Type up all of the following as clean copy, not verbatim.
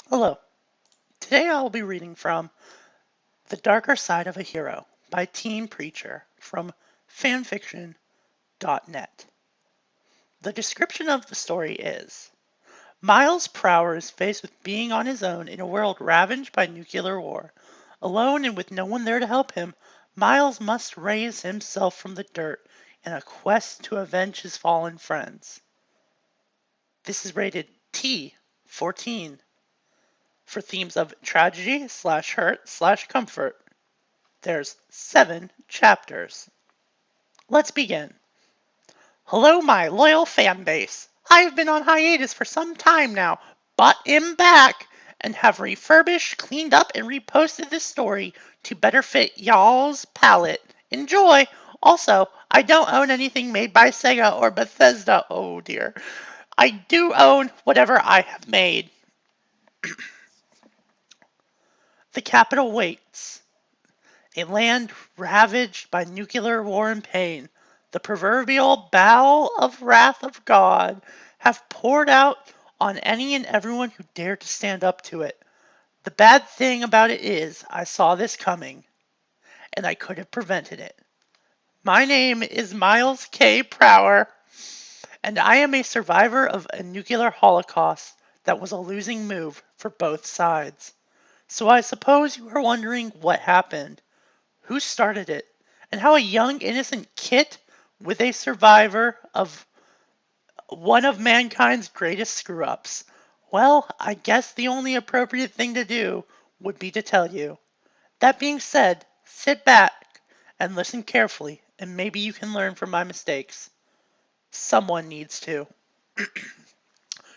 Hello. Today I will be reading from The Darker Side of a Hero by Teen Preacher from fanfiction.net. The description of the story is Miles Prower is faced with being on his own in a world ravaged by nuclear war. Alone and with no one there to help him, Miles must raise himself from the dirt in a quest to avenge his fallen friends. This is rated T14 for themes of tragedy slash hurt slash comfort. There's 7 chapters. Let's begin. Hello, my loyal fan base. I've been on hiatus for some time now, but am back and have refurbished, cleaned up, and reposted this story to better fit y'all's palette. Enjoy! Also, I don't own anything made by Sega or Bethesda. Oh dear. I do own whatever I have made. The capital waits. A land ravaged by nuclear war and pain, the proverbial bowel of wrath of God have poured out on any and everyone who dared to stand up to it. The bad thing about it is, I saw this coming, and I could have prevented it. My name is Miles K. Prower, and I am a survivor of a nuclear holocaust that was a losing move for both sides. So I suppose you are wondering what happened. Who started it, and how a young innocent kid with a survivor of one of mankind's greatest screw-ups. Well, I guess the only appropriate thing to do would be to tell you. That being said, sit back and listen carefully, and maybe you can learn from my mistakes. Someone needs to.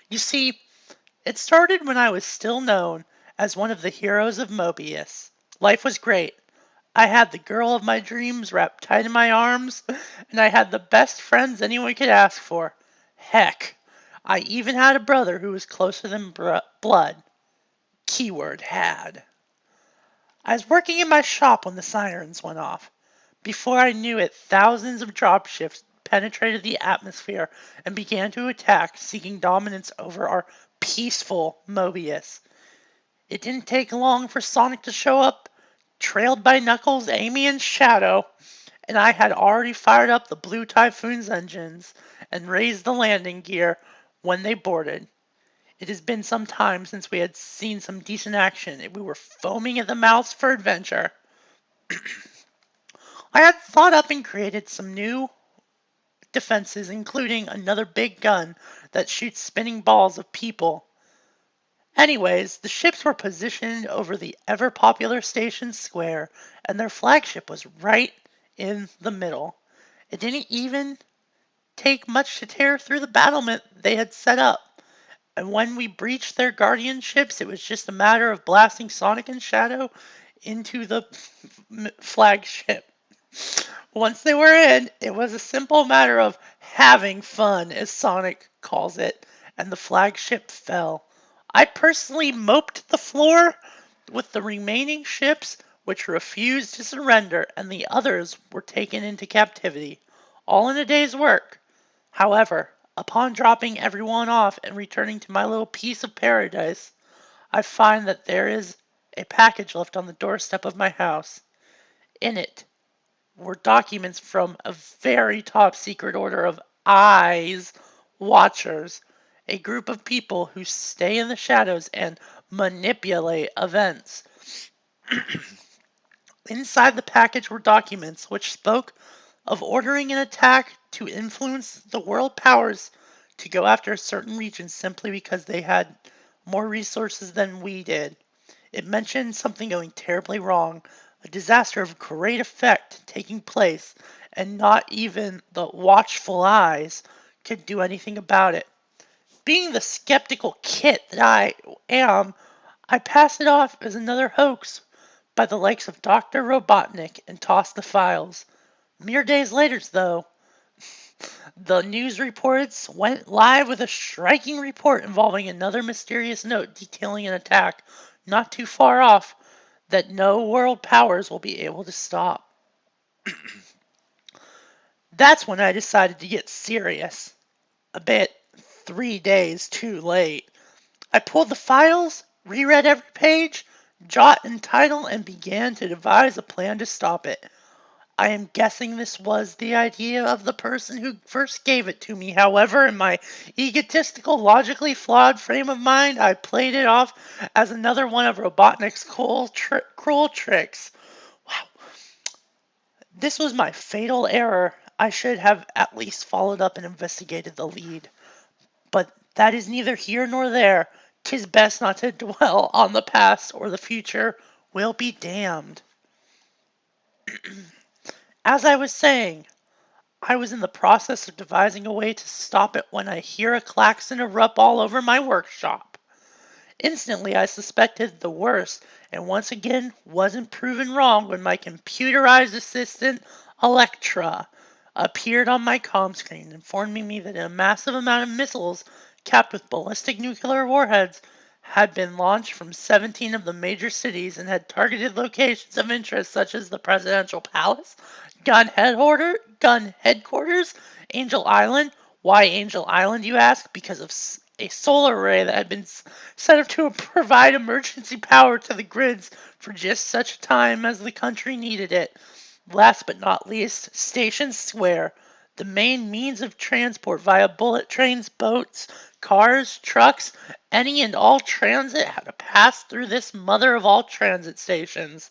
You see, it started when I was still known as one of the heroes of Mobius. Life was great. I had the girl of my dreams wrapped tight in my arms, and I had the best friends anyone could ask for. Heck, I even had a brother who was closer than blood. Keyword had. I was working in my shop when the sirens went off. Before I knew it, thousands of dropships penetrated the atmosphere and began to attack, seeking dominance over our peaceful Mobius. It didn't take long for Sonic to show up, trailed by Knuckles, Amy, and Shadow, and I had already fired up the Blue Typhoon's engines and raised the landing gear when they boarded. It has been some time since we had seen some decent action, and we were foaming at the mouths for adventure. I had thought up and created some new defenses, including another big gun that shoots spinning balls of people. Anyways, the ships were positioned over the ever-popular station square, and their flagship was right in the middle. It didn't even take much to tear through the battlement they had set up, and when we breached their guardian ships, it was just a matter of blasting Sonic and Shadow into the flagship. Once they were in, it was a simple matter of having fun, as Sonic calls it, and the flagship fell. I personally moped the floor with the remaining ships, which refused to surrender, and the others were taken into captivity, all in a day's work. However, upon dropping everyone off and returning to my little piece of paradise, I find that there is a package left on the doorstep of my house. In it were documents from a very top secret order of Eyes Watchers, a group of people who stay in the shadows and manipulate events. Inside the package were documents which spoke of ordering an attack to influence the world powers to go after certain regions simply because they had more resources than we did. It mentioned something going terribly wrong, a disaster of great effect taking place, and not even the watchful eyes could do anything about it. Being the skeptical kid that I am, I passed it off as another hoax by the likes of Dr. Robotnik and tossed the files. Mere days later, though, the news reports went live with a striking report involving another mysterious note detailing an attack not too far off that no world powers will be able to stop. That's when I decided to get serious. A bit 3 days too late. I pulled the files reread every page, jot and title, and began to devise a plan to stop it. I am guessing this was the idea of the person who first gave it to me. However, in my egotistical, logically flawed frame of mind, I played it off as another one of Robotnik's cruel tricks. Wow, this was my fatal error. I should have at least followed up and investigated the lead. But that is neither here nor there. 'Tis best not to dwell on the past, or the future will be damned. As I was saying, I was in the process of devising a way to stop it when I hear a klaxon erupt all over my workshop. Instantly, I suspected the worst, and once again wasn't proven wrong when my computerized assistant, Electra, appeared on my comm screen, informing me that a massive amount of missiles capped with ballistic nuclear warheads had been launched from 17 of the major cities and had targeted locations of interest such as the presidential palace, gun headquarters, Angel Island. Why Angel Island, you ask? Because of a solar array that had been set up to provide emergency power to the grids for just such a time as the country needed it. Last but not least, Station Square, the main means of transport via bullet trains, boats, cars, trucks, any and all transit had to pass through this mother of all transit stations.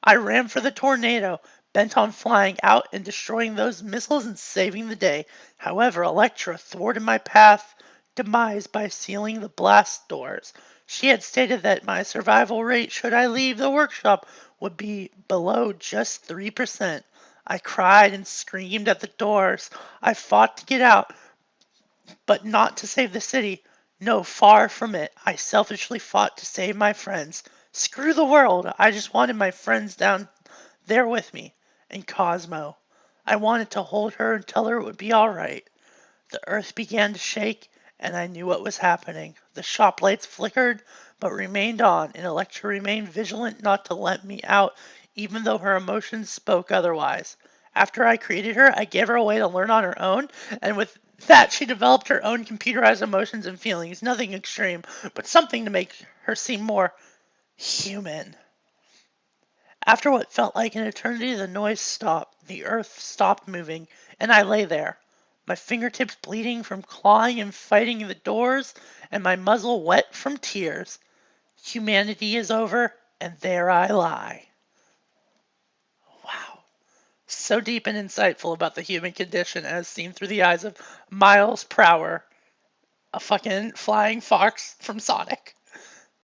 I ran for the tornado, bent on flying out and destroying those missiles and saving the day. However, Electra thwarted my path demise by sealing the blast doors. She had stated that my survival rate should I leave the workshop would be below just 3%. I cried and screamed at the doors. I fought to get out, but not to save the city. No, far from it. I selfishly fought to save my friends. Screw the world. I just wanted my friends down there with me. And Cosmo. I wanted to hold her and tell her it would be all right. The earth began to shake, and I knew what was happening. The shop lights flickered, but remained on, and Electra remained vigilant not to let me out, even though her emotions spoke otherwise. After I created her, I gave her a way to learn on her own, and with that, she developed her own computerized emotions and feelings. Nothing extreme, but something to make her seem more human. After what felt like an eternity, the noise stopped. The earth stopped moving, and I lay there, my fingertips bleeding from clawing and fighting the doors, and my muzzle wet from tears. Humanity is over, and there I lie. Wow. So deep and insightful about the human condition as seen through the eyes of Miles Prower, a fucking flying fox from Sonic.